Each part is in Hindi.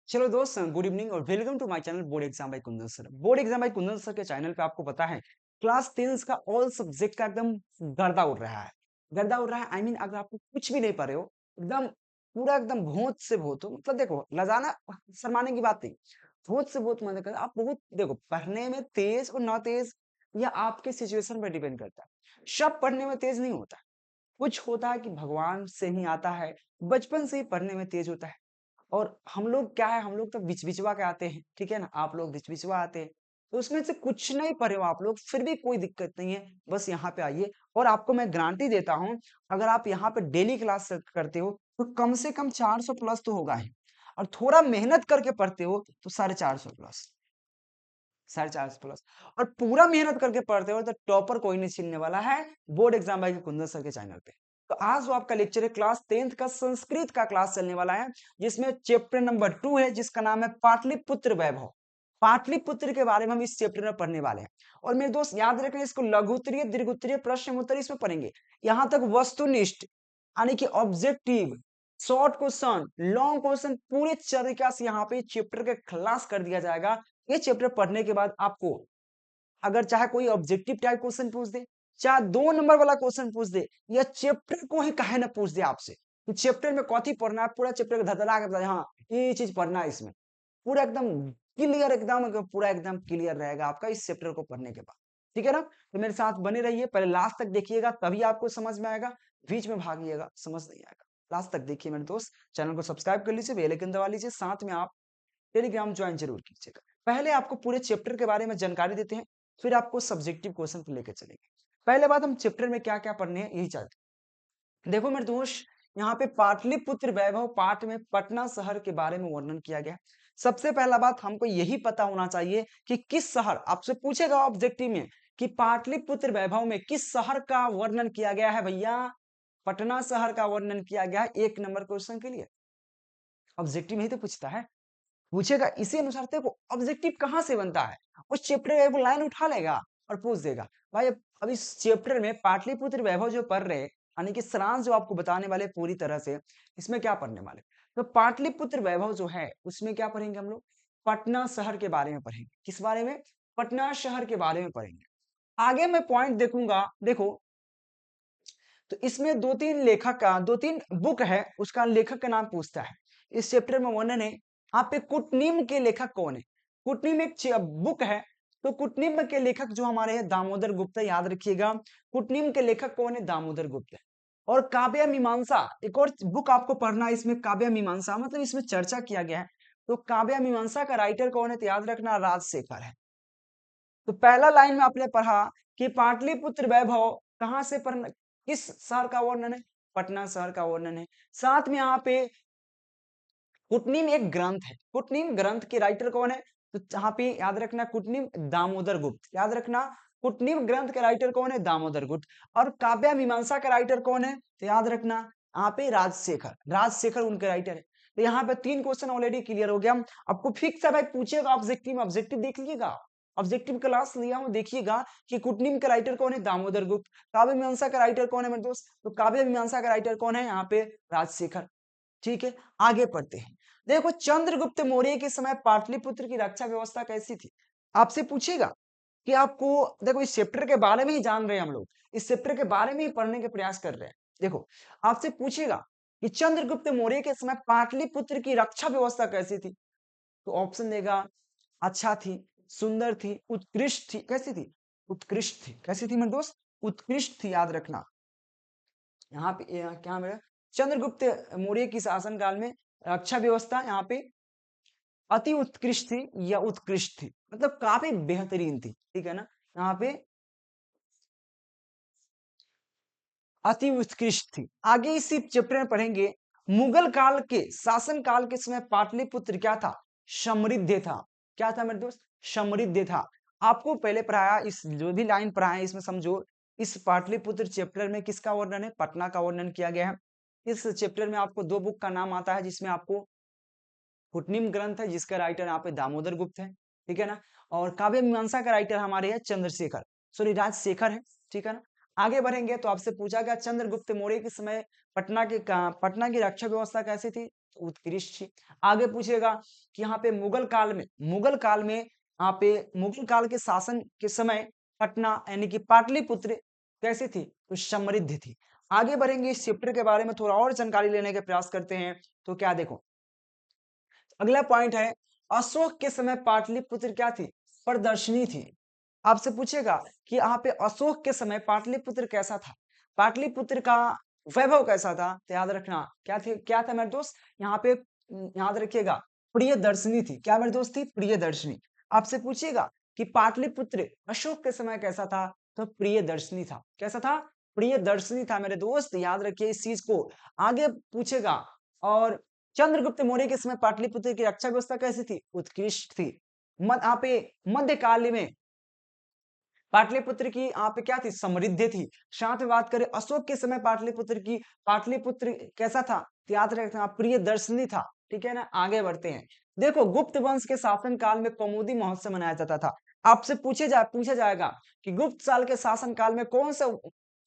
चलो दोस्त, गुड इवनिंग और welcome to my channel board exam bye Kundan sir. Board exam bye Kundan sir के चैनल पे आपको पता है क्लास 10 का ऑल सब्जेक्ट का एकदम गर्दा उड़ रहा है। गर्दा उड़ रहा है, आई मीन अगर आपको कुछ भी नहीं पढ़े हो, एकदम पूरा एकदम भोंत से भोत हो, मतलब देखो लजाना शर्माने की बात नहीं। भोंत से भोत मजे कर आप बहुत देखो, पढ़ने में तेज और ना तेज या आपके सिचुएशन पर डिपेंड करता है। सब पढ़ने में तेज नहीं होता, कुछ होता है कि भगवान से ही आता है, बचपन से ही पढ़ने में तेज होता है। और हम लोग क्या है, हम लोग तो बिचबिचवा के आते हैं, ठीक है ना, आप लोग बिचबिचवा आते हैं। तो उसमें से कुछ नहीं पढ़े हो आप लोग, फिर भी कोई दिक्कत नहीं है, बस यहाँ पे आइए और आपको मैं गारंटी देता हूँ, अगर आप यहाँ पे डेली क्लास करते हो तो कम से कम 400 प्लस तो होगा ही। और थोड़ा मेहनत करके पढ़ते हो तो 450 प्लस, 450 प्लस। और पूरा मेहनत करके पढ़ते हो तो टॉपर कोई नहीं छीनने वाला है board exam by Kundan sir के चैनल पे। तो आज जो आपका लेक्चर है क्लास 10th का संस्कृत का क्लास चलने वाला है, जिसमें चैप्टर नंबर 2 है, जिसका नाम है पाटलिपुत्र वैभव। पाटलिपुत्र के बारे में हम इस चैप्टर में पढ़ने वाले हैं। और मेरे दोस्त याद रखें, इसको लघु उत्तरीय, दीर्घ उत्तरीय, प्रश्न उत्तरीय इसमें पढ़ेंगे। यहां तक वस्तुनिष्ठ यानी कि objective, short question, long question, पूरे तरीका से यहाँ पे चैप्टर के क्लास कर दिया जाएगा। ये चैप्टर पढ़ने के बाद आपको अगर चाहे कोई ऑब्जेक्टिव टाइप क्वेश्चन पूछ दे, चाहे 2 नंबर वाला क्वेश्चन पूछ दे, या चैप्टर को ही कहे ना पूछ दे आपसे कि चैप्टर में कथी पढ़ना है, पूरा चैप्टर धधरा के बता दे, हाँ ये चीज पढ़ना है इसमें, पूरा एकदम क्लियर, एकदम पूरा एकदम क्लियर रहेगा आपका इस चैप्टर को पढ़ने के बाद। ठीक है ना, तो मेरे साथ बने रहिए, पहले लास्ट तक देखिएगा तभी आपको समझ में आएगा, बीच में भागिएगा समझ नहीं आएगा। लास्ट तक देखिए मेरे दोस्त, चैनल को सब्सक्राइब कर लीजिए, बेल आइकन दबा लीजिए, साथ में आप टेलीग्राम ज्वाइन जरूर कीजिएगा। पहले आपको पूरे चैप्टर के बारे में जानकारी देते हैं, फिर आपको सब्जेक्टिव क्वेश्चन पे लेकर चलेंगे। पहले बात, हम चैप्टर में क्या क्या पढ़ने हैं यही चाहते हैं। देखो मेरे दोस्त, यहाँ पे पाटलिपुत्र वैभव पाठ में पटना शहर के बारे में वर्णन किया गया है। सबसे पहला बात हमको यही पता होना चाहिए कि किस शहर, आपसे पूछेगा ऑब्जेक्टिव में कि पाटलिपुत्र वैभव में किस शहर का वर्णन किया गया है भैया, पटना शहर का वर्णन किया गया है। 1 नंबर क्वेश्चन के लिए ऑब्जेक्टिव में ही तो पूछता है, पूछेगा इसी अनुसार तेरे को ऑब्जेक्टिव कहां से बनता है, उस चैप्टर का एक लाइन उठा लेगा और पूछ देगा। भाई अब इस चैप्टर में पाटलिपुत्र वैभव जो पढ़ रहे हैं, यानी कि सारांश जो आपको बताने वाले पूरी तरह से, इसमें क्या पढ़ने वाले, तो पाटलिपुत्र वैभव जो है उसमें क्या पढ़ेंगे हम लोग, पटना शहर के बारे में पढ़ेंगे। किस बारे में, पटना शहर के बारे में पढ़ेंगे। आगे मैं पॉइंट देखूंगा, देखो तो इसमें 2-3 लेखक का 2-3 बुक है, उसका लेखक का नाम पूछता है। इस चैप्टर में वर्णन है, आप पे कुटनीम के लेखक कौन है। कुटनीम एक बुक है, तो कुटनीम के लेखक जो हमारे हैं दामोदर गुप्त है, याद रखिएगा। कुटनीम के लेखक कौन है, दामोदर गुप्त है। और काव्य मीमांसा एक और बुक आपको पढ़ना है, इसमें काव्य मीमांसा मतलब इसमें चर्चा किया गया है। तो काव्य मीमांसा का राइटर कौन है, तो याद रखना राजशेखर है। तो पहला लाइन में आपने पढ़ा कि पाटलिपुत्र वैभव कहां से पढ़ना, किस शहर का वर्णन है, पटना शहर का वर्णन है। साथ में यहाँ पे कुटनीम एक ग्रंथ है, कुटनीम ग्रंथ के राइटर कौन है, तो यहाँ पे याद रखना कुटनीम दामोदर गुप्त, याद रखना कुटनीम ग्रंथ के राइटर कौन है, दामोदर गुप्त। और काव्य मीमांसा का राइटर कौन है, तो याद रखना यहाँ पे राजशेखर, राजशेखर उनके राइटर है। तो यहाँ पे 3 क्वेश्चन ऑलरेडी क्लियर हो गया। आपको फिक्स है भाई, पूछेगा ऑब्जेक्टिव, ऑब्जेक्टिव देख लीजिएगा, ऑब्जेक्टिव क्लास लिया हूं, देखिएगा कि कुटनीम का राइटर कौन है, दामोदर गुप्त। काव्य मीमांसा का राइटर कौन है मेरे दोस्त, तो काव्य मीमांसा का राइटर कौन है, यहाँ पे राजशेखर। ठीक है, आगे पढ़ते हैं। देखो चंद्रगुप्त मौर्य के समय पाटलिपुत्र की रक्षा व्यवस्था कैसी थी, आपसे पूछेगा कि आपको, देखो इस चैप्टर के बारे में ही जान रहे हैं हम लोग, इस चैप्टर के बारे में ही पढ़ने के प्रयास कर रहे हैं। देखो आपसे पूछेगा कि चंद्रगुप्त मौर्य के समय पाटलिपुत्र की रक्षा व्यवस्था कैसी थी, तो ऑप्शन देगा अच्छा थी, सुंदर थी, उत्कृष्ट थी। कैसी थी, उत्कृष्ट थी। कैसी थी मेरे दोस्त, उत्कृष्ट थी, याद रखना। यहाँ पे क्या मेरा, चंद्रगुप्त मौर्य की शासनकाल में रक्षा व्यवस्था यहाँ पे अति उत्कृष्ट थी या उत्कृष्ट थी, मतलब काफी बेहतरीन थी। ठीक है ना, यहाँ पे अति उत्कृष्ट थी। आगे इसी चैप्टर में पढ़ेंगे, मुगल काल के शासन काल के समय पाटलिपुत्र क्या था, समृद्ध था। क्या था मेरे दोस्त, समृद्ध था। आपको पहले पढ़ाया, इस जो भी लाइन पढ़ाया इसमें समझो, इस पाटलिपुत्र चैप्टर में किसका वर्णन है, पटना का वर्णन किया गया है। इस चैप्टर में आपको 2 बुक का नाम आता है, जिसमें आपको कुटनीम ग्रंथ है जिसका राइटर यहाँ पे दामोदर गुप्त है, ठीक है ना, और काव्य मीमांसा का राइटर हमारे है चंद्रशेखर, सॉरी राजशेखर है। ठीक है ना, आगे बढ़ेंगे तो आपसे पूछा गया चंद्रगुप्त मौर्य के समय पटना की रक्षा व्यवस्था कैसी थी, उत्कृष्ट थी। आगे पूछेगा कि यहाँ पे मुगल काल के शासन के समय पटना यानी कि पाटलिपुत्र कैसी थी? तो समृद्ध थी। आगे बढ़ेंगे, इस चैप्टर के बारे में थोड़ा और जानकारी लेने का प्रयास करते हैं। तो क्या देखो, अगला पॉइंट है, अशोक के समय पाटलिपुत्र क्या थी? प्रदर्शनी थी। आपसे पूछेगा कि यहाँ पे अशोक के समय पाटलिपुत्र कैसा था? पाटलिपुत्र का वैभव कैसा था? तो याद रखना क्या था मेरे दोस्त? यहाँ पे याद रखिएगा, प्रियदर्शनी थी। क्या मेरे दोस्त थी? प्रियदर्शनी। आपसे पूछेगा कि पाटलिपुत्र अशोक के समय कैसा था? तो प्रियदर्शनी था। कैसा था? प्रियदर्शनी था मेरे दोस्त, याद रखिए इस चीज को। आगे पूछेगा, और चंद्रगुप्त मौर्य के समय पाटलिपुत्र की रक्षा व्यवस्था कैसी थी? उत्कृष्ट थी। यहाँ पे मध्यकाल में पाटलिपुत्र की यहाँ पे क्या थी? समृद्ध थी। साथ में बात करें अशोक के समय पाटलिपुत्र की, पाटलिपुत्र कैसा था? तो याद रखना प्रियदर्शनी था। ठीक है ना, आगे बढ़ते हैं। देखो, गुप्त वंश के शासन काल में कौमुदी महोत्सव मनाया जाता था। आपसे पूछा जाएगा कि गुप्त साल के शासन काल में कौन सा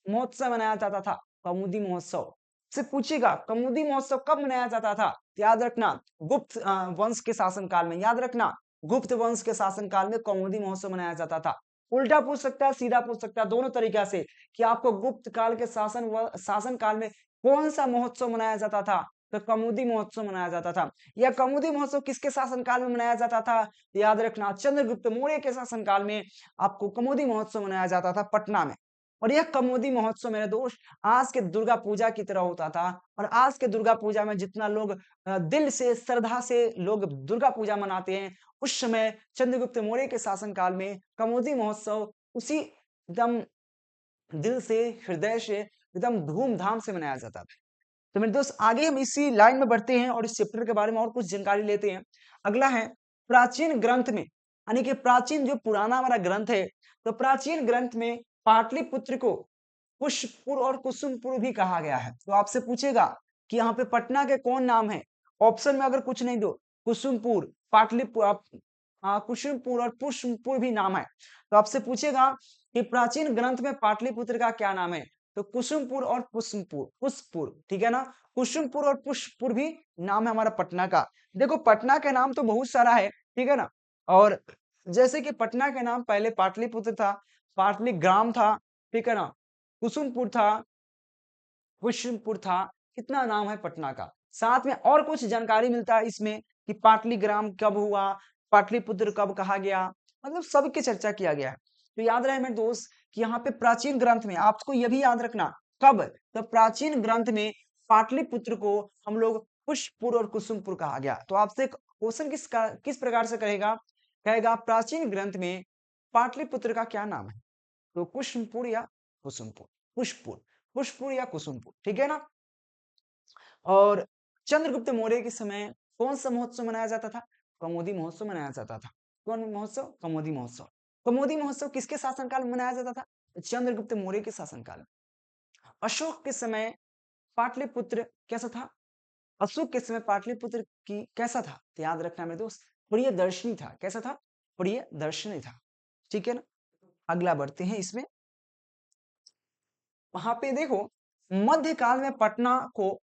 महोत्सव मनाया जाता था? कौमुदी महोत्सव से पूछेगा, कौमुदी महोत्सव कब मनाया जाता था? तो याद रखना गुप्त वंश के शासन काल में। याद रखना गुप्त वंश के शासन काल में कौमुदी महोत्सव मनाया जाता था। उल्टा पूछ सकता है, सीधा पूछ सकता है, दोनों तरीका से, कि आपको गुप्त काल के शासन काल में कौन सा महोत्सव मनाया जाता था? तो कौमुदी महोत्सव मनाया जाता था। यह कौमुदी महोत्सव किसके शासन काल में मनाया जाता था? याद रखना चंद्रगुप्त मौर्य के शासन काल में आपको कौमुदी महोत्सव मनाया जाता था पटना में। और यह कौमुदी महोत्सव मेरे दोस्त आज के दुर्गा पूजा की तरह होता था। और आज के दुर्गा पूजा में जितना लोग दिल से, श्रद्धा से लोग दुर्गा पूजा मनाते हैं, उस समय चंद्रगुप्त मौर्य के शासन काल में कौमुदी महोत्सव उसी एकदम दिल से, हृदय से, एकदम धूमधाम से मनाया जाता था। तो मेरे दोस्त आगे हम इसी लाइन में बढ़ते हैं और इस चैप्टर के बारे में और कुछ जानकारी लेते हैं। अगला है, प्राचीन ग्रंथ में, यानी कि प्राचीन जो पुराना हमारा ग्रंथ है, तो प्राचीन ग्रंथ में पाटलिपुत्र को पुष्पपुर और कुसुमपुर भी कहा गया है। तो आपसे पूछेगा कि यहाँ पे पटना के कौन नाम है? ऑप्शन में अगर कुछ नहीं दो, कुसुमपुर, कुसुमपुर और पुष्पपुर भी नाम है। तो आपसे पूछेगा कि प्राचीन ग्रंथ में पाटलिपुत्र का क्या नाम है? तो कुसुमपुर और पुष्पपुर, ठीक है ना। कुसुमपुर और पुष्पपुर भी नाम है हमारा पटना का। देखो, पटना का नाम तो बहुत सारा है, ठीक है ना। और जैसे कि पटना का नाम पहले पाटलिपुत्र था, पाटलिग्राम था, ठीक है ना, कुसुमपुर था, कुशुमपुर था। कितना नाम है पटना का। साथ में और कुछ जानकारी मिलता है इसमें कि पाटलिग्राम कब हुआ, पाटलिपुत्र कब कहा गया, मतलब सबकी चर्चा किया गया है। तो याद रहे मेरे दोस्त कि यहाँ पे प्राचीन ग्रंथ में आपको यह भी याद रखना, कब? तो प्राचीन ग्रंथ में पाटलिपुत्र को हम लोग पुष्पपुर और कुसुमपुर कहा गया। तो आपसे क्वेश्चन किस प्रकार से कहेगा? कहेगा प्राचीन ग्रंथ में पाटलिपुत्र का क्या नाम है? तो कुशुमपुर या कुसुमपुर, पुष्पपुर, पुष्पपुर या कुसुमपुर, ठीक है ना। और चंद्रगुप्त मौर्य के समय कौन सा महोत्सव मनाया जाता था? कौमुदी महोत्सव मनाया जाता था। कौन महोत्सव? कौमुदी महोत्सव। कौमुदी महोत्सव किसके शासनकाल में मनाया जाता था? चंद्रगुप्त मौर्य के शासनकाल में। अशोक के समय पाटलिपुत्र कैसा था? अशोक के समय पाटलिपुत्र की कैसा था? तो याद रखना मेरे दोस्त, प्रियदर्शनी था। कैसा था? प्रियदर्शनी था, ठीक है ना। अगला बढ़ते हैं इसमें। वहां पे देखो, मध्यकाल में पटना को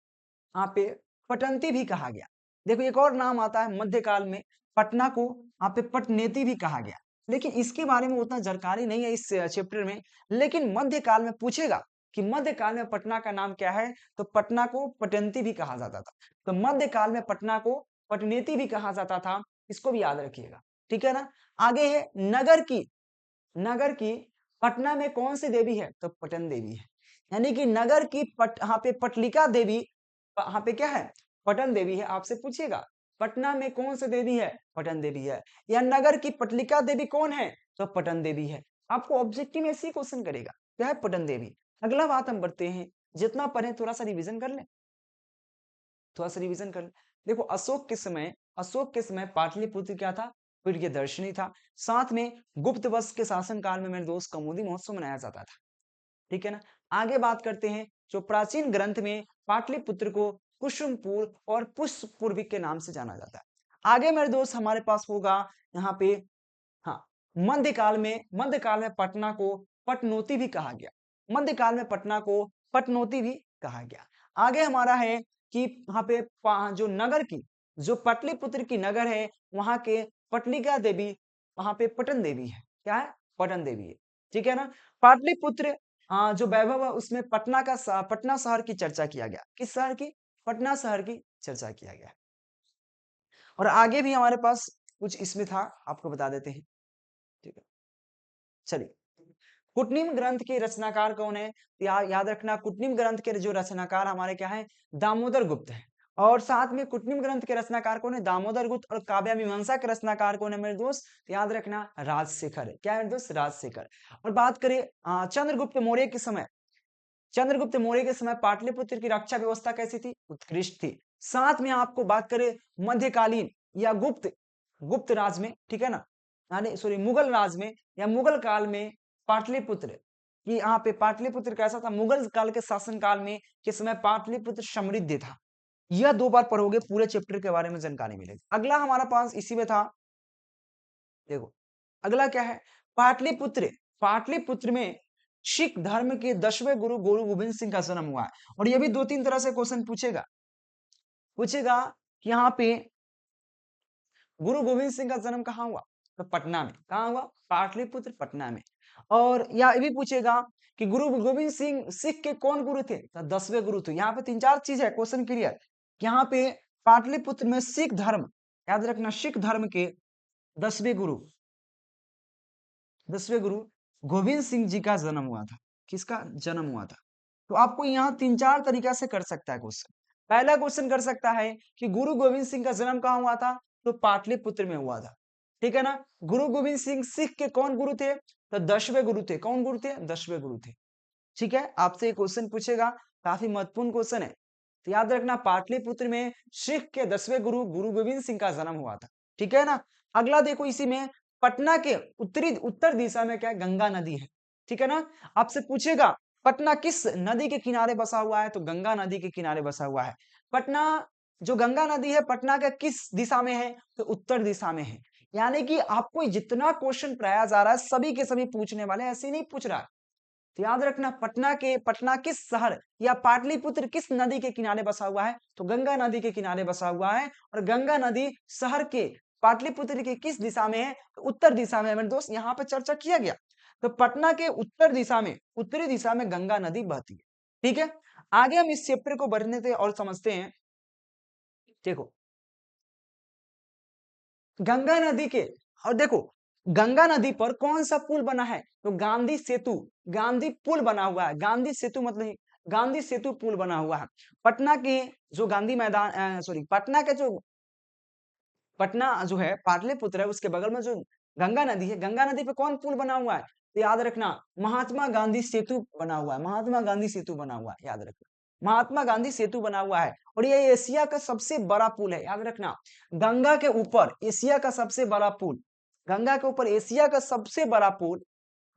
यहाँ पे पटंती भी कहा गया। देखो, एक और नाम आता है मध्यकाल में, पटना को यहाँ पे पटनेती भी कहा गया। लेकिन इसके बारे में उतना जानकारी नहीं है इस चैप्टर में। लेकिन मध्यकाल में पूछेगा कि मध्यकाल में पटना का नाम क्या है, तो पटना को पटंती भी कहा जाता था। तो मध्यकाल में पटना को पटनेती भी कहा जाता था, इसको भी याद रखिएगा, ठीक है ना। आगे है नगर की पटना में कौन सी देवी है? तो पटन देवी है। यानी कि नगर की यहाँ पे पटलिका देवी, यहाँ पे क्या है? पटन देवी है। आपसे पूछिएगा पटना में कौन सी देवी है? पटन देवी है। या नगर की पटलिका देवी कौन है? तो पटन देवी है। आपको ऑब्जेक्टिव में ऐसे क्वेश्चन करेगा, क्या है? पटन देवी। अगला बात हम बढ़ते हैं, जितना पढ़े थोड़ा सा रिविजन कर ले, थोड़ा सा रिवीजन कर ले। देखो, अशोक के समय पाटलिपुत्र क्या था? प्रियदर्शनी था। साथ में गुप्त वंश के शासन काल में मेरे दोस्त कौमुदी महोत्सव मनाया जाता था, ठीक है ना। आगे बात करते हैं, जो प्राचीन ग्रंथ में पाटलिपुत्र को कुसुमपुर और पुष्पपुर भी के नाम से जाना जाता है। आगे मेरे दोस्त हमारे पास होगा यहाँ पे, हाँ, मध्यकाल में पटना को पटनोती भी कहा गया। मध्यकाल में पटना को पटनोती भी कहा गया। आगे हमारा है कि वहां पे जो नगर की, जो पाटलिपुत्र की नगर है, वहां के पटलिका देवी, वहां पे पटन देवी है। क्या है? पटन देवी है। ठीक है ना? पाटलिपुत्र जो वैभव है उसमें पटना शहर की चर्चा किया गया। किस शहर की? पटना शहर की चर्चा किया गया। और आगे भी हमारे पास कुछ इसमें था, आपको बता देते हैं। ठीक है, चलिए। कुटनिम ग्रंथ के रचनाकार कौन है? याद रखना, कुटनिम ग्रंथ के जो रचनाकार हमारे क्या है? दामोदर गुप्त है। और साथ में कुटनिम ग्रंथ के रचनाकार कौन है? दामोदर गुप्त। और काव्य मीमांसा के रचनाकार कौन है मेरे दोस्त? तो याद रखना, राजशेखर है। क्या है मेरे दोस्त? राजशेखर। और बात करें चंद्रगुप्त मौर्य के समय, चंद्रगुप्त मौर्य के समय पाटलिपुत्र की रक्षा व्यवस्था कैसी थी? उत्कृष्ट थी। साथ में आपको बात करें मध्यकालीन या गुप्त गुप्त राज में, ठीक है ना, यानी सॉरी मुगल राज में या मुगल काल में पाटलिपुत्र की, यहाँ पे पाटलिपुत्र कैसा था? मुगल काल के शासन काल में के समय पाटलिपुत्र समृद्ध था। यह 2 बार पढ़ोगे, पूरे चैप्टर के बारे में जानकारी मिलेगी। अगला हमारा पास इसी में था, देखो अगला क्या है? पाटलिपुत्र। पाटलिपुत्र में सिख धर्म के 10वें गुरु गुरु गोविंद सिंह का जन्म हुआ है। और ये भी 2-3 तरह से क्वेश्चन पूछेगा, पूछेगा कि यहाँ पे गुरु गोविंद सिंह का जन्म कहाँ हुआ? तो पटना में। कहाँ हुआ? पाटलिपुत्र, पटना में। और या ये भी पूछेगा कि गुरु गोविंद सिंह सिख के कौन गुरु थे? तो 10वें गुरु थे। यहाँ पे 3-4 चीज है, क्वेश्चन क्लियर। यहाँ पे पाटलिपुत्र में सिख धर्म, याद रखना, सिख धर्म के 10वें गुरु, 10वें गुरु गोविंद सिंह जी का जन्म हुआ था। किसका जन्म हुआ था? तो आपको यहाँ 3-4 तरीका से कर सकता है क्वेश्चन। पहला क्वेश्चन कर सकता है कि गुरु गोविंद सिंह का जन्म कहाँ हुआ था? तो पाटलिपुत्र में हुआ था। ठीक है ना? गुरु गोविंद सिंह सिख के कौन गुरु थे? तो 10वें गुरु थे। कौन गुरु थे? 10वें गुरु थे। ठीक है, आपसे ये क्वेश्चन पूछेगा, काफी महत्वपूर्ण क्वेश्चन है। तो याद रखना, पाटलिपुत्र में सिख के 10वें गुरु गुरु गोविंद सिंह का जन्म हुआ था। ठीक है ना? अगला देखो, इसी में पटना के उत्तर दिशा में क्या है? गंगा नदी है। ठीक है ना? आपसे पूछेगा पटना किस नदी के किनारे बसा हुआ है? तो गंगा नदी के किनारे बसा हुआ है। पटना, जो गंगा नदी है, पटना के किस दिशा में है? तो उत्तर दिशा में है। यानी कि आपको जितना क्वेश्चन पढ़ाया जा रहा है, सभी के सभी पूछने वाले, ऐसे नहीं पूछ रहा। तो याद रखना, पटना किस शहर या पाटलिपुत्र किस नदी के किनारे बसा हुआ है? तो गंगा नदी के किनारे बसा हुआ है। और गंगा नदी शहर के पाटलिपुत्र के किस दिशा में है? तो उत्तर दिशा में है मेरे दोस्त। यहाँ पर चर्चा किया गया। तो पटना के उत्तर दिशा में, उत्तरी दिशा में गंगा नदी बहती है। ठीक है, आगे हम इस चैप्टर को बढ़ने थे और समझते हैं। देखो गंगा नदी के, और देखो गंगा नदी पर कौन सा पुल बना है? तो गांधी सेतु, गांधी पुल बना हुआ है। गांधी सेतु मतलब गांधी सेतु पुल बना हुआ है। पटना के जो गांधी मैदान, सॉरी, पटना के जो पटना जो है, पाटलिपुत्र है, उसके बगल में जो गंगा नदी है, गंगा नदी पे कौन पुल बना हुआ है? तो याद रखना, महात्मा गांधी सेतु बना हुआ है। महात्मा गांधी सेतु बना हुआ है, याद रखना, महात्मा गांधी सेतु बना हुआ है। और ये एशिया का सबसे बड़ा पुल है, याद रखना। गंगा के ऊपर एशिया का सबसे बड़ा पुल, गंगा के ऊपर एशिया का सबसे बड़ा पुल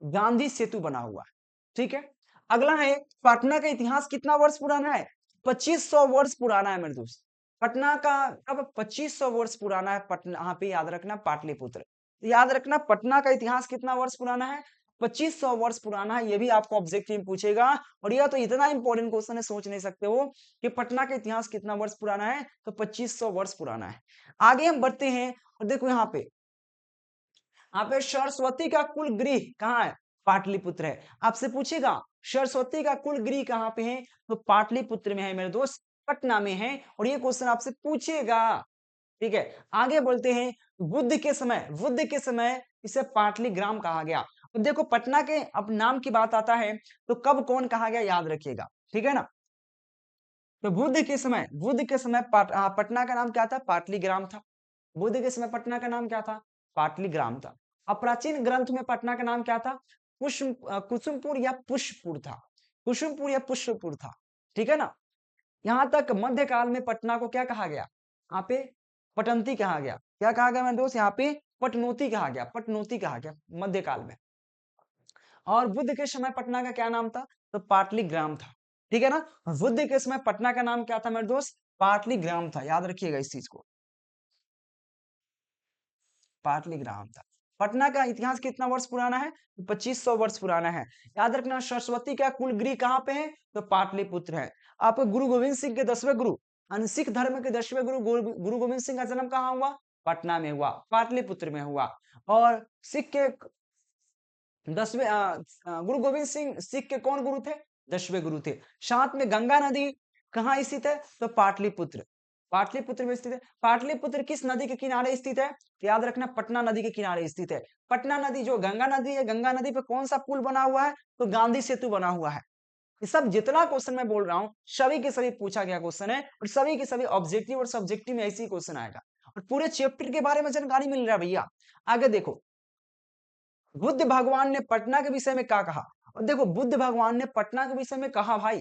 गांधी सेतु बना हुआ है। ठीक है, अगला है, पटना का इतिहास कितना वर्ष पुराना है? 2500 वर्ष पुराना है मेरे दोस्त। पटना का अब 2500 वर्ष पुराना है। पटना, यहाँ पे याद रखना, पाटलिपुत्र। याद रखना, पटना का इतिहास कितना वर्ष पुराना है? 2500 वर्ष पुराना है। ये भी आपको ऑब्जेक्टिव में पूछेगा। और यह तो इतना इंपॉर्टेंट क्वेश्चन है, सोच नहीं सकते हो कि पटना का इतिहास कितना वर्ष पुराना है? तो 2500 वर्ष पुराना है। आगे हम बढ़ते हैं और देखो यहाँ पे सरस्वती का कुल गृह कहाँ है? पाटलिपुत्र है। आपसे पूछेगा सरस्वती का कुल गृह कहाँ पे है? तो पाटलिपुत्र में है मेरे दोस्त, पटना में है। और ये क्वेश्चन आपसे पूछेगा। ठीक है, आगे बोलते हैं, बुद्ध के समय इसे पाटलिग्राम कहा गया। अब देखो पटना के अब नाम की बात आता है तो कब कौन कहा गया, याद रखिएगा। ठीक है ना? तो बुद्ध के समय पटना का नाम क्या था? पाटलिग्राम था। बुद्ध के समय पटना का नाम क्या था? पाटलिग्राम था। अब प्राचीन ग्रंथ में पटना का नाम क्या था? कुसुमपुर या पुष्पपुर था। कुसुमपुर या पुष्पपुर था। ठीक है ना? यहाँ तक मध्यकाल में पटना को क्या कहा गया? यहाँ पे पटंती कहा गया। क्या कहा गया मेरे दोस्त? यहाँ पे पटनोती कहा गया। पटनोती कहा गया मध्यकाल में। और बुद्ध के समय पटना का क्या नाम था? तो पाटलिग्राम था। ठीक है ना? बुद्ध के समय पटना का नाम क्या था मेरे दोस्त? पाटलिग्राम था। याद रखिएगा इस चीज को, पाटलिग्राम था। पटना का इतिहास कितना वर्ष पुराना है? 2500 वर्ष पुराना है। याद रखना, सरस्वती का कुल गृह कहाँ पे है? तो पाटलिपुत्र है। आप गुरु गोविंद सिंह के 10वें गुरु सिख धर्म के 10वें गुरु गोविंद सिंह का जन्म कहाँ हुआ? पटना में हुआ, पाटलिपुत्र में हुआ। और सिख के 10वें गुरु गोविंद सिंह सिख के कौन गुरु थे? 10वें गुरु थे। साथ में गंगा नदी कहाँ स्थित है? तो पाटलिपुत्र, पाटलिपुत्र में स्थित है। पाटलिपुत्र किस नदी के किनारे स्थित है? तो याद रखना पटना नदी के किनारे स्थित है। पटना नदी जो गंगा नदी है, गंगा नदी पे कौन सा पुल बना हुआ है? तो गांधी सेतु बना हुआ है। ये सब जितना क्वेश्चन मैं बोल रहा हूँ, सभी के सभी पूछा गया क्वेश्चन है और सभी के सभी ऑब्जेक्टिव और सब्जेक्टिव में ऐसे ही क्वेश्चन आएगा और पूरे चैप्टर के बारे में जानकारी मिल रहा है भैया। आगे देखो, बुद्ध भगवान ने पटना के विषय में क्या कहा? और देखो बुद्ध भगवान ने पटना के विषय में कहा भाई,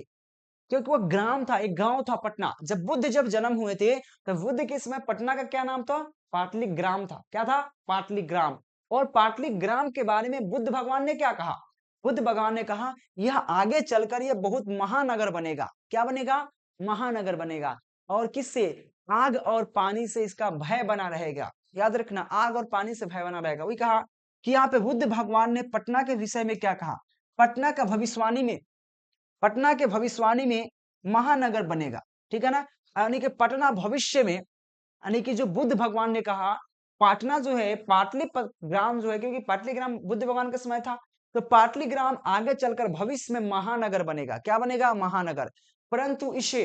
क्योंकि वो ग्राम था, एक गांव था पटना। जब जन्म हुए थे तो बुद्ध के समय पटना का क्या नाम था? पाटलिग्राम था। क्या था? पाटलिग्राम। और पाटलिग्राम के बारे में बुद्ध भगवान ने क्या कहा? बुद्ध भगवान ने कहा यह आगे चलकर यह बहुत महानगर बनेगा। क्या बनेगा? महानगर बनेगा। और किससे? आग और पानी से इसका भय बना रहेगा। याद रखना, आग और पानी से भय बना रहेगा। वही कहा कि यहाँ पे बुद्ध भगवान ने पटना के विषय में क्या कहा? पटना का भविष्यवाणी में, पटना के भविष्यवाणी में महानगर बनेगा। ठीक है ना? यानी कि पटना भविष्य में, यानी कि जो बुद्ध भगवान ने कहा पाटना जो है, पाटलिग्राम जो है, क्योंकि पाटलिग्राम बुद्ध भगवान का समय था, तो पाटलिग्राम आगे चलकर भविष्य में महानगर बनेगा। क्या बनेगा? महानगर। परंतु इसे,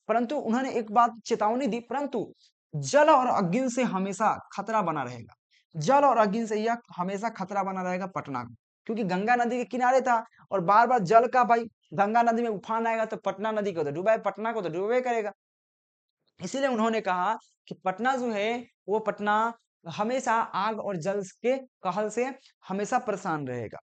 परंतु उन्होंने एक बात चेतावनी दी, परंतु जल और अग्नि से हमेशा खतरा बना रहेगा। जल और अग्नि से यह हमेशा खतरा बना रहेगा पटना को, क्योंकि गंगा नदी के किनारे था और बार बार जल का भाई, गंगा नदी में उफान आएगा तो पटना नदी को तो डूबा, पटना को तो डूबे करेगा। इसीलिए उन्होंने कहा कि पटना जो है वो पटना हमेशा आग और जल के कहल से हमेशा परेशान रहेगा।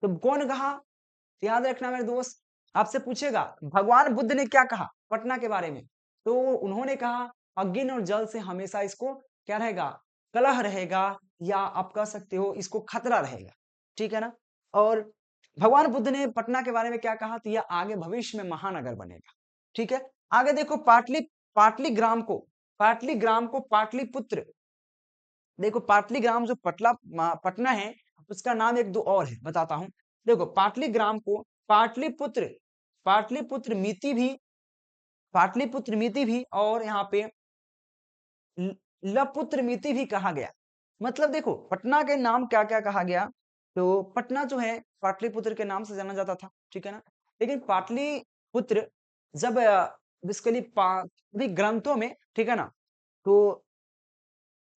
तो कौन कहा? तो याद रखना मेरे दोस्त, आपसे पूछेगा भगवान बुद्ध ने क्या कहा पटना के बारे में? तो उन्होंने कहा अग्नि और जल से हमेशा इसको क्या रहेगा? कलह रहेगा, या आप कह सकते हो इसको खतरा रहेगा। ठीक है ना? और भगवान बुद्ध ने पटना के बारे में क्या कहा? तो यह आगे भविष्य में महानगर बनेगा। ठीक है? आगे देखो, पाटलिग्राम को, पाटलिग्राम को पाटलिपुत्र, देखो पाटलिग्राम जो पटना है, उसका नाम एक दो और है, बताता हूं। देखो पाटलिग्राम को पाटलिपुत्र, पाटलिपुत्र मिति भी, पाटलिपुत्र मिति भी और यहाँ पे लपुत्र मिति भी कहा गया। मतलब देखो पटना के नाम क्या क्या कहा गया? तो पटना जो है पाटलिपुत्र के नाम से जाना जाता था। ठीक है ना? लेकिन पाटलिपुत्र जब बेसिकली भी ग्रंथों में, ठीक है ना, तो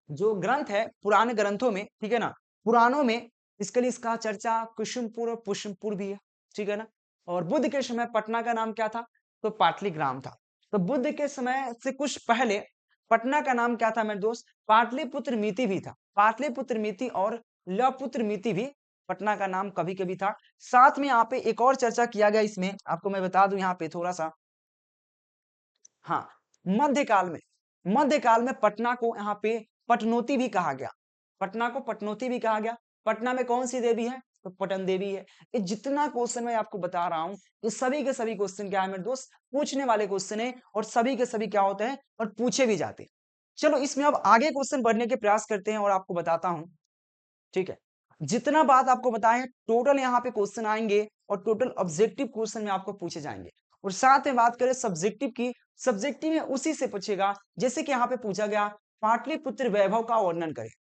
जो ग्रंथ है पुराने ग्रंथों में, ठीक है ना, पुराणों में इसके लिए इसका चर्चा कुसुमपुर और पुष्पपुर भी है। ठीक है ना? और बुद्ध के समय पटना का नाम क्या था? तो पाटलिग्राम था। तो बुद्ध के समय से कुछ पहले पटना का नाम क्या था मेरे दोस्त? पाटलिपुत्र मिति भी था। पाटलिपुत्र मिति और लपुत्र मिति भी पटना का नाम कभी कभी था। साथ में यहाँ पे एक और चर्चा किया गया, इसमें आपको मैं बता दूं यहाँ पे थोड़ा सा। हाँ, मध्यकाल में, मध्यकाल में पटना को यहाँ पे पटनोती भी कहा गया। पटना को पटनोती भी कहा गया। पटना में कौन सी देवी है? तो पटन देवी है। ये जितना क्वेश्चन मैं आपको बता रहा हूँ, ये सभी के सभी क्वेश्चन क्या है मेरे दोस्त? पूछने वाले क्वेश्चन है और सभी के सभी क्या होते हैं और पूछे भी जाते हैं। चलो इसमें अब आगे क्वेश्चन बढ़ने के प्रयास करते हैं और आपको बताता हूँ। ठीक है? जितना बात आपको बताएं टोटल यहाँ पे क्वेश्चन आएंगे और टोटल ऑब्जेक्टिव क्वेश्चन में आपको पूछे जाएंगे। और साथ में बात करें सब्जेक्टिव की, सब्जेक्टिव में उसी से पूछेगा जैसे कि यहाँ पे पूछा गया पाटलिपुत्र वैभव का वर्णन करें।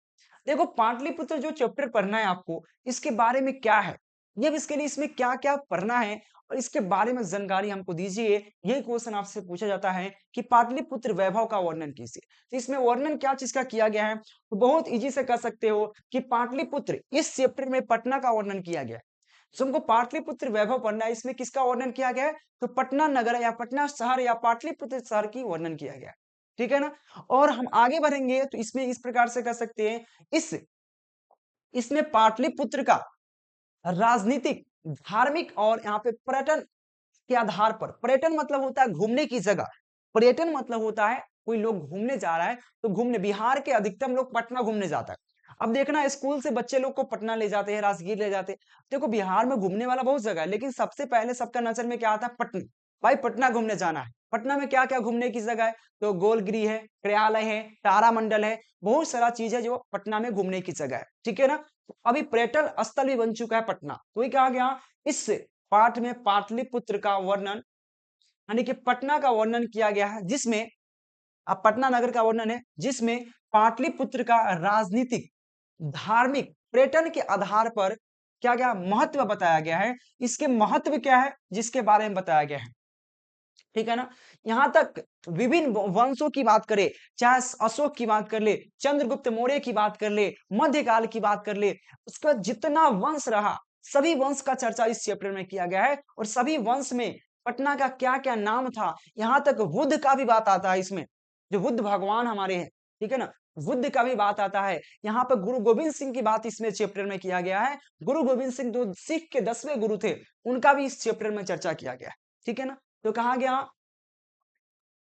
देखो पाटलिपुत्र जो चैप्टर पढ़ना है आपको, इसके बारे में क्या है, ये इसके लिए इसमें क्या क्या पढ़ना है और इसके बारे में जानकारी हमको दीजिए। यही क्वेश्चन आपसे पूछा जाता है कि पाटलिपुत्र वैभव का वर्णन कीजिए। तो इसमें वर्णन क्या चीज का किया गया है? तो बहुत इजी से कर सकते हो कि पाटलिपुत्र, इस चैप्टर में पटना का वर्णन किया गया है। तो हमको पाटलिपुत्र वैभव पढ़ना है, इसमें किसका वर्णन किया गया है? तो पटना नगर या पटना शहर या पाटलिपुत्र शहर की वर्णन किया गया है। ठीक है ना? और हम आगे बढ़ेंगे तो इसमें इस प्रकार से कर सकते हैं, इसमें पाटलिपुत्र का राजनीतिक, धार्मिक और यहाँ पे पर्यटन के आधार पर, पर्यटन मतलब होता है घूमने की जगह, पर्यटन मतलब होता है कोई लोग घूमने जा रहा है तो घूमने, बिहार के अधिकतम लोग पटना घूमने जाता है। अब देखना स्कूल से बच्चे लोग को पटना ले जाते हैं, राजगीर ले जाते हैं। देखो बिहार में घूमने वाला बहुत जगह है, लेकिन सबसे पहले सबका नजर में क्या आता है? पटना। भाई पटना घूमने जाना है। पटना में क्या क्या घूमने की जगह है? तो गोलगिरी है, प्रयालय है, तारामंडल है, बहुत सारा चीज है जो पटना में घूमने की जगह है। ठीक है ना? अभी पर्यटन स्थल भी बन चुका है पटना। तो ये कहा गया इस पाठ में पाटलिपुत्र का वर्णन, यानी कि पटना का वर्णन किया गया है, जिसमें अब पटना नगर का वर्णन है जिसमें पाटलिपुत्र का राजनीतिक, धार्मिक, पर्यटन के आधार पर क्या क्या महत्व बताया गया है। इसके महत्व क्या है जिसके बारे में बताया गया है, ठीक है ना। यहाँ तक विभिन्न वंशों की बात करें, चाहे अशोक की बात कर ले, चंद्रगुप्त मौर्य की बात कर ले, मध्यकाल की बात कर ले, उसका जितना वंश रहा सभी वंश का चर्चा इस चैप्टर में किया गया है। और सभी वंश में पटना का क्या क्या नाम था, यहाँ तक बुद्ध का भी बात आता है इसमें, जो बुद्ध भगवान हमारे हैं, ठीक है ना। बुद्ध का भी बात आता है। यहाँ पर गुरु गोविंद सिंह की बात इसमें चैप्टर में किया गया है। गुरु गोविंद सिंह जो सिख के 10वें गुरु थे, उनका भी इस चैप्टर में चर्चा किया गया है, ठीक है ना। तो कहा गया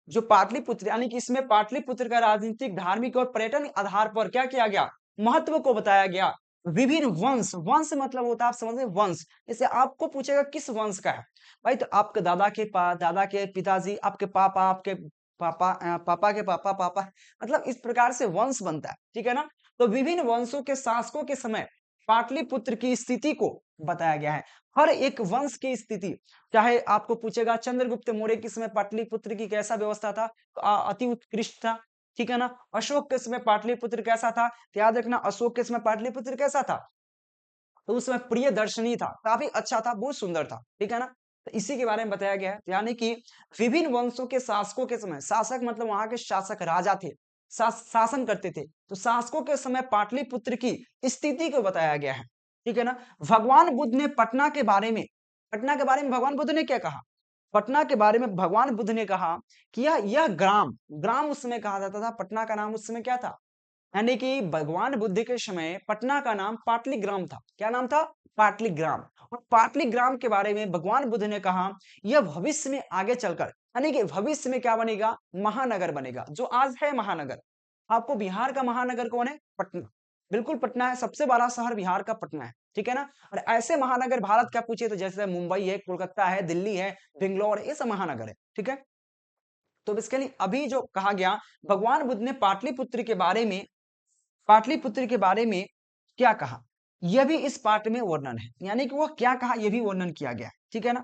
जो पाटलिपुत्र, यानी कि इसमें पाटलिपुत्र का राजनीतिक, धार्मिक और पर्यटन आधार पर क्या किया गया, महत्व को बताया गया। विभिन्न वंश, वंश मतलब होता है आप समझ रहे हैं, वंश। जैसे आपको पूछेगा किस वंश का है भाई, तो आपके दादा के दादा के पिताजी, आपके पापा, आपके पापा, पापा के पापा, पापा, मतलब इस प्रकार से वंश बनता है, ठीक है ना। तो विभिन्न वंशों के शासकों के समय पाटलिपुत्र की स्थिति को बताया गया है। हर एक वंश की स्थिति, चाहे आपको पूछेगा चंद्रगुप्त मौर्य के समय पाटलिपुत्र की कैसा व्यवस्था था, तो अति उत्कृष्ट था, ठीक है ना। अशोक के समय पाटलिपुत्र कैसा था, तो याद रखना अशोक के समय पाटलिपुत्र कैसा था, तो उस समय प्रिय दर्शनी था, काफी अच्छा था, बहुत सुंदर था, ठीक है ना। तो इसी के बारे में बताया गया है, यानी कि विभिन्न वंशों के शासकों के समय, शासक मतलब वहां के शासक राजा थे, शासन करते थे, तो शासकों के समय पाटलिपुत्र की स्थिति को बताया गया है, ठीक है ना। भगवान बुद्ध ने पटना के बारे में, पटना के बारे में भगवान बुद्ध ने क्या कहा, पटना के बारे में भगवान बुद्ध ने कहा कि यह ग्राम, ग्राम उस समय कहा जाता था, पटना का नाम उस समय क्या था, यानी कि भगवान बुद्ध के समय पटना का नाम पाटलिग्राम था। क्या नाम था, पाटलिग्राम। और पाटलिग्राम के बारे में भगवान बुद्ध ने कहा यह भविष्य में आगे चलकर, यानी कि भविष्य में क्या बनेगा, महानगर बनेगा, जो आज है महानगर। आपको बिहार का महानगर कौन है, पटना, बिल्कुल पटना है, सबसे बड़ा शहर बिहार का पटना है, ठीक है ना। और ऐसे महानगर भारत का पूछे तो जैसे मुंबई है, कोलकाता है, दिल्ली है, बेंगलोर, ये सब महानगर है, ठीक है। तो बेसिकली अभी जो कहा गया, भगवान बुद्ध ने पाटलिपुत्र के बारे में, पाटलिपुत्र के बारे में क्या कहा, यह भी इस पाठ में वर्णन है, यानी कि वह क्या कहा यह भी वर्णन किया गया है, ठीक है ना।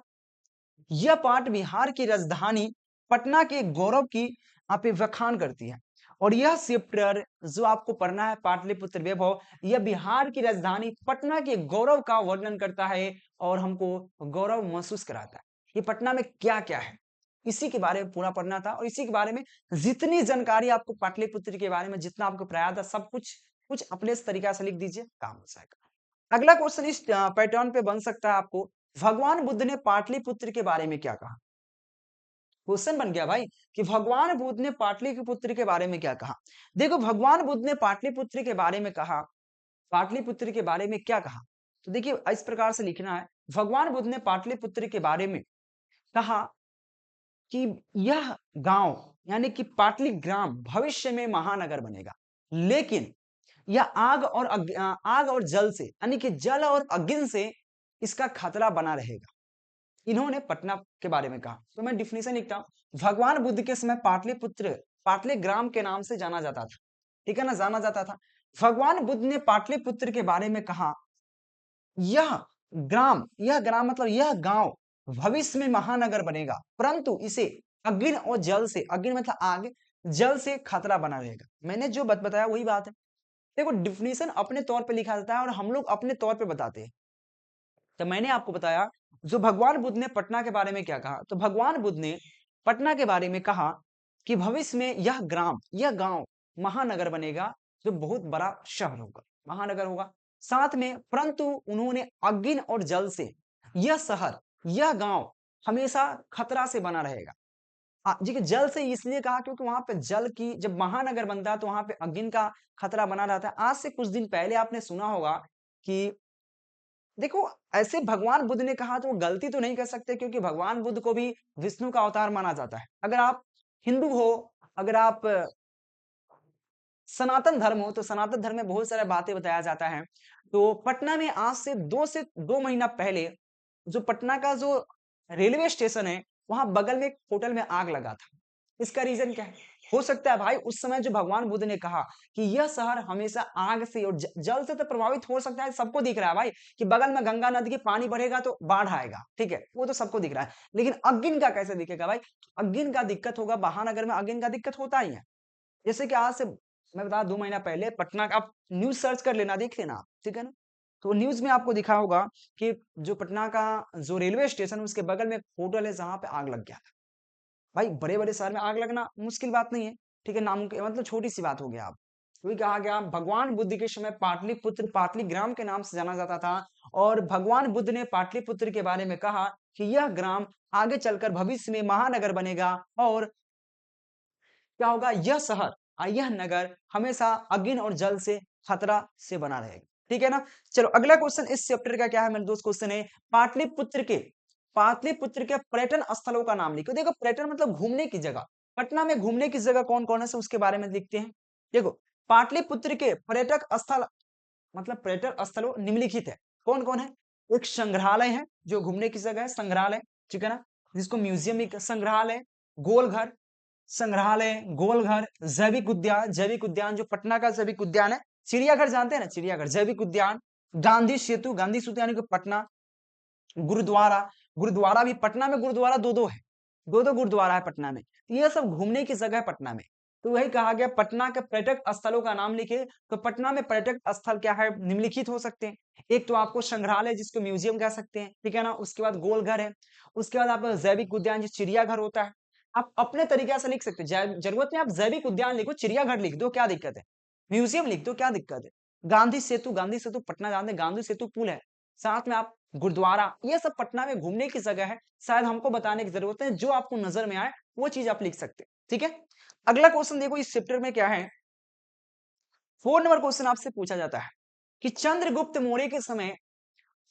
यह पाठ बिहार की राजधानी पटना के गौरव की आप व्याख्यान करती है। और यह चैप्टर जो आपको पढ़ना है, पाटलिपुत्र वैभव, यह बिहार की राजधानी पटना के गौरव का वर्णन करता है और हमको गौरव महसूस कराता है। ये पटना में क्या क्या है, इसी के बारे में पूरा पढ़ना था। और इसी के बारे में जितनी जानकारी आपको पाटलिपुत्र के बारे में जितना आपको पढ़ाया था, सब कुछ कुछ अपने इस तरीका से लिख दीजिए, काम हो जाएगा। अगला क्वेश्चन इस पैटर्न पे बन सकता है आपको, भगवान बुद्ध ने पाटलिपुत्र के बारे में क्या कहा। क्वेश्चन बन गया भाई कि भगवान बुद्ध ने पाटलिपुत्र के बारे में क्या कहा। देखो भगवान बुद्ध ने पाटलिपुत्र के बारे में कहा, पाटलिपुत्र के बारे में क्या कहा, तो देखिए इस प्रकार से लिखना है। भगवान बुद्ध ने पाटलिपुत्र के बारे में कहा कि यह गांव, यानी कि पाटलिग्राम भविष्य में महानगर बनेगा, लेकिन यह आग और जल से, यानी कि जल और अग्नि से इसका खतरा बना रहेगा। इन्होंने पटना के बारे में कहा। तो मैं डिफिनेशन लिखता हूं, भगवान बुद्ध के समय पाटलिपुत्र पाटलिग्राम के नाम से जाना जाता था, ठीक है ना, जाना जाता था। भगवान बुद्ध ने पाटलिपुत्र के बारे में कहा यह यह ग्राम मतलब यह गांव भविष्य में महानगर बनेगा, परंतु इसे अग्नि और जल से, अग्नि मतलब आग, जल से खतरा बना रहेगा। मैंने जो बताया वही बात है। देखो डिफिनेशन अपने तौर पे लिखा जाता है और हम लोग अपने तौर पे बताते हैं। तो मैंने आपको बताया जो भगवान बुद्ध ने पटना के बारे में क्या कहा, तो भगवान बुद्ध ने पटना के बारे में कहा कि भविष्य में यह ग्राम, यह गांव महानगर बनेगा, जो बहुत बड़ा शहर होगा, महानगर होगा। साथ में परंतु उन्होंने अग्नि और जल से यह शहर, यह गांव हमेशा खतरा से बना रहेगा। जी के जल से इसलिए कहा क्योंकि वहां पे जल की, जब महानगर बनता है तो वहां पे अग्नि का खतरा बना रहता है। आज से कुछ दिन पहले आपने सुना होगा कि देखो ऐसे भगवान बुद्ध ने कहा तो वो गलती तो नहीं कर सकते, क्योंकि भगवान बुद्ध को भी विष्णु का अवतार माना जाता है। अगर आप हिंदू हो, अगर आप सनातन धर्म हो, तो सनातन धर्म में बहुत सारी बातें बताया जाता है। तो पटना में आज से 2 महीना पहले जो पटना का जो रेलवे स्टेशन है, वहां बगल में एक होटल में आग लगा था। इसका रीजन क्या है, हो सकता है भाई उस समय जो भगवान बुद्ध ने कहा कि यह शहर हमेशा आग से और जल से तो प्रभावित हो सकता है, सबको दिख रहा है भाई कि बगल में गंगा नदी के पानी बढ़ेगा तो बाढ़ आएगा, ठीक है, वो तो सबको दिख रहा है। लेकिन अगिन का कैसे दिखेगा भाई? अगिन का दिक्कत होगा, महानगर में अगिन का दिक्कत होता ही है। जैसे कि आज से मैं बता 2 महीना पहले पटना का आप न्यूज़ सर्च कर लेना, देख लेना आप, ठीक है ना? तो न्यूज़ में आपको दिखा होगा कि जो पटना का जो रेलवे स्टेशन है उसके बगल में एक होटल है जहाँ पे आग लग गया था। भाई बड़े-बड़े शहर में आग लगना मुश्किल बात नहीं है, ठीक है? नामुमकिन मतलब छोटी-सी बात हो गया अब। वही कहा गया भगवान बुद्ध के समय पाटलिपुत्र पाटलिग्राम के नाम से जाना जाता था और भगवान बुद्ध ने पाटलिपुत्र के बारे में कहा कि यह ग्राम आगे चलकर भविष्य में महानगर बनेगा और क्या होगा यह शहर यह नगर हमेशा अग्नि और जल से खतरा से बना रहेगा, ठीक है ना? चलो अगला क्वेश्चन इस चैप्टर का क्या है मेरे दोस्त? क्वेश्चन है पाटलिपुत्र के पाटलिपुत्र के पर्यटन स्थलों का नाम लिखो। देखो पर्यटन मतलब घूमने की जगह, पटना में घूमने की जगह कौन कौन है से उसके बारे में लिखते हैं। देखो पाटलिपुत्र के पर्यटक स्थल मतलब पर्यटक स्थलों निम्नलिखित है, कौन कौन है? एक संग्रहालय है जो घूमने की जगह है, संग्रहालय, ठीक है ना, जिसको म्यूजियम भी संग्रहालय, गोलघर संग्रहालय, गोलघर, जैविक उद्यान जो पटना का जैविक उद्यान है, चिड़ियाघर जानते हैं ना, चिड़ियाघर, जैविक उद्यान, गांधी सेतु यानी कि पटना, गुरुद्वारा, गुरुद्वारा भी पटना में गुरुद्वारा दो दो है, दो दो गुरुद्वारा है पटना में। तो ये सब घूमने की जगह है पटना में। तो वही कहा गया पटना के पर्यटक स्थलों का नाम लिखे। तो पटना में पर्यटक स्थल क्या है? निम्नलिखित हो सकते हैं। एक तो आपको संग्रहालय जिसको म्यूजियम कह सकते हैं, ठीक है ना, उसके बाद गोलघर है, उसके बाद आपका जैविक उद्यान जो चिड़ियाघर होता है। आप अपने तरीके से लिख सकते हैं, जरूरत नहीं आप जैविक उद्यान लिखो, चिड़ियाघर लिख दो, क्या दिक्कत है? म्यूजियम लिख दो, क्या दिक्कत है? गांधी सेतु पटना जानते हैं, गांधी सेतु पुल है, साथ में आप गुरुद्वारा, ये सब पटना में घूमने की जगह है, शायद हमको बताने की जरूरत है, जो आपको नजर में आए वो चीज आप लिख सकते हैं, ठीक है। अगला क्वेश्चन देखो इस चैप्टर में क्या है। 4 नंबर क्वेश्चन आपसे पूछा जाता है कि चंद्रगुप्त मौर्य के समय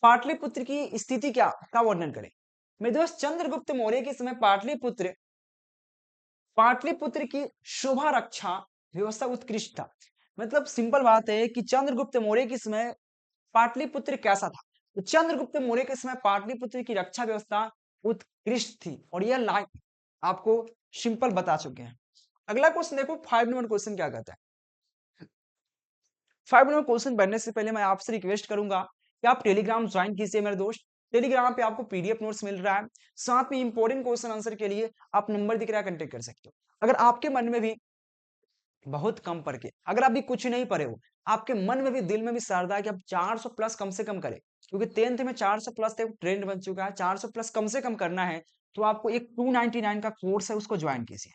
पाटलिपुत्र की स्थिति क्या का वर्णन करें। मेरे दोस्त चंद्रगुप्त मौर्य के समय पाटलिपुत्र पाटलिपुत्र की शोभा रक्षा व्यवस्था उत्कृष्ट था। मतलब सिंपल बात है कि चंद्रगुप्त मौर्य के समय पाटलिपुत्र कैसा था? तो चंद्रगुप्त मौर्य के समय पाटलिपुत्र की रक्षा व्यवस्था उत्कृष्ट थी और यह लाइन आपको सिंपल बता चुके हैं। अगला क्वेश्चन देखो 5 नंबर क्वेश्चन क्या कहता है। 5 नंबर क्वेश्चन पढ़ने से पहले मैं आपसे रिक्वेस्ट करूंगा कि आप टेलीग्राम ज्वाइन कीजिए मेरे दोस्त। टेलीग्राम पे आपको पीडीएफ नोट्स मिल रहा है, साथ में इंपॉर्टेंट क्वेश्चन आंसर के लिए आप नंबर दिख रहा है, कांटेक्ट कर सकते हो। अगर आपके मन में भी बहुत कम पढ़ के अगर आप भी कुछ नहीं पढ़े हो, आपके मन में भी दिल में भी श्रद्धा है कि आप 400 प्लस कम से कम करें, क्योंकि 10th में 400 प्लस ट्रेंड बन चुका है, 400 प्लस कम से कम करना है, तो आपको एक 299 का कोर्स है उसको ज्वाइन कीजिए,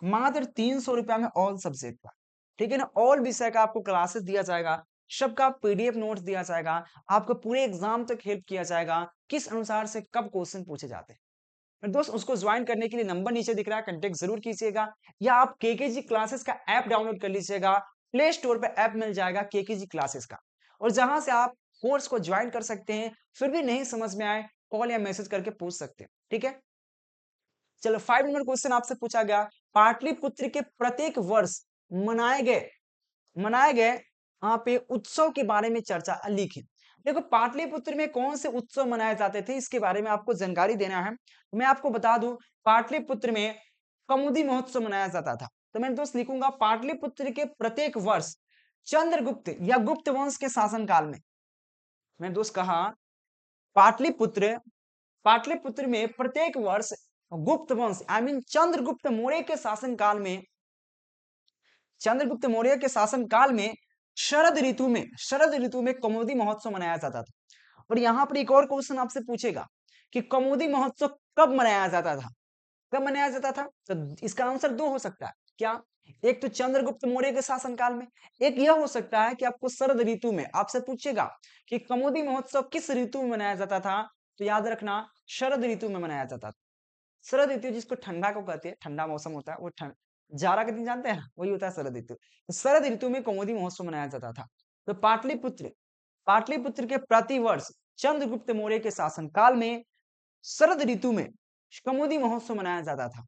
मात्र 300 रुपया में ऑल सब्जेक्ट का, ठीक है ना, ऑल विषय का आपको क्लासेस दिया जाएगा, सबका पीडीएफ नोट्स दिया जाएगा, आपको पूरे एग्जाम तक हेल्प किया जाएगा, किस अनुसार से कब क्वेश्चन पूछे जाते हैं। और दोस्त उसको ज्वाइन करने के लिए नंबर नीचे दिख रहा है, कांटेक्ट जरूर कीजिएगा, या आप केकेजी क्लासेस का ऐप डाउनलोड कर लीजिएगा, प्ले स्टोर पे ऐप मिल जाएगा केकेजी क्लासेस का, और जहां से आप कोर्स को ज्वाइन कर सकते हैं। फिर भी नहीं समझ में आए कॉल या मैसेज करके पूछ सकते हैं, ठीक है। चलो 5 नंबर क्वेश्चन आपसे पूछा गया, पाटलिपुत्र के प्रत्येक वर्ष मनाए गए यहाँ पे उत्सव के बारे में चर्चा लिखी। देखो पाटलिपुत्र में कौन से उत्सव मनाए जाते थे इसके बारे में आपको जानकारी देना है। मैं आपको बता दूं पाटलिपुत्र में कमुदी महोत्सव मनाया जाता था। तो मैं दोस्त लिखूंगा पाटलिपुत्र के प्रत्येक वर्ष चंद्रगुप्त या गुप्त वंश के शासनकाल में, मैं दोस्त कहा पाटलिपुत्र पाटलिपुत्र में प्रत्येक वर्ष गुप्त वंश आई मीन चंद्रगुप्त मौर्य के शासन काल में शरद ऋतु में कौमुदी महोत्सव मनाया जाता था। और यहाँ पर एक और क्वेश्चन आपसे पूछेगा कि कौमुदी महोत्सव कब मनाया जाता था? कब मनाया जाता था? तो इसका आंसर दो हो सकता है, क्या? एक तो चंद्रगुप्त मौर्य के शासनकाल में, एक यह हो सकता है कि आपको शरद ऋतु में आपसे पूछेगा कि कौमुदी महोत्सव किस ऋतु में मनाया जाता था, तो याद रखना शरद ऋतु में मनाया जाता था। शरद ऋतु जिसको ठंडा को कहते हैं, ठंडा मौसम होता है, वो जाड़ा के दिन जानते हैं ना, वही होता है शरद ऋतु। तो शरद ऋतु में कौमुदी महोत्सव मनाया जाता था। तो पाटलिपुत्र के प्रतिवर्ष चंद्रगुप्त मौर्य के शासन काल में शरद ऋतु में कौमुदी महोत्सव मनाया जाता था।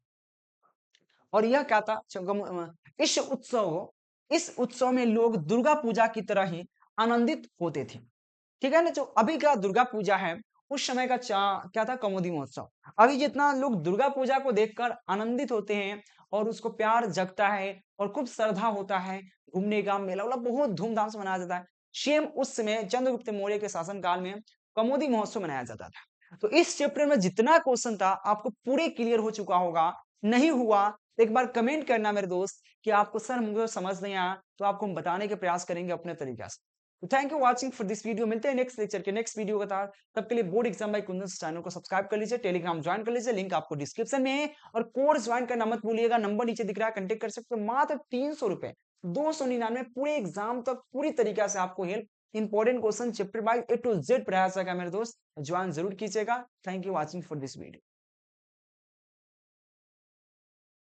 और यह क्या था? इस उत्सव में लोग दुर्गा पूजा की तरह ही आनंदित होते थे, ठीक है ना। जो अभी का दुर्गा पूजा है उस समय का क्या था? कौमुदी महोत्सव। अभी जितना लोग दुर्गा पूजा को देखकर आनंदित होते हैं और उसको प्यार जगता है और खूब श्रद्धा होता है घूमने का, मेला-वेला बहुत धूमधाम से मनाया जाता है। सेम उस समय चंद्रगुप्त मौर्य के शासनकाल में कमोदी महोत्सव मनाया जाता था। तो इस चैप्टर में जितना क्वेश्चन था आपको पूरे क्लियर हो चुका होगा। नहीं हुआ तो एक बार कमेंट करना मेरे दोस्त कि आपको सर मुझे समझ नहीं आया, तो आपको हम बताने के प्रयास करेंगे अपने तरीके से। तो thank you watching for this video. मिलते हैं नेक्स्ट लेक्चर के नेक्स्ट वीडियो के साथ। तब के लिए board exam bye Kundan channel को सब्सक्राइब कर लीजिए, टेलीग्राम ज्वाइन कर लीजिए, लिंक आपको डिस्क्रिप्शन में है। और कोर्स ज्वाइन करना मत भूलिएगा, नंबर नीचे दिख रहा है, कंटेक्ट कर सकते हो। मात्र 300 रुपए, 299 पूरे एग्जाम तक पूरी तरीके से आपको help, important question chapter by A to Z पढ़ाया जाएगा मेरे दोस्त। ज्वाइन जरूर कीजिएगा। Thank you watching for this video.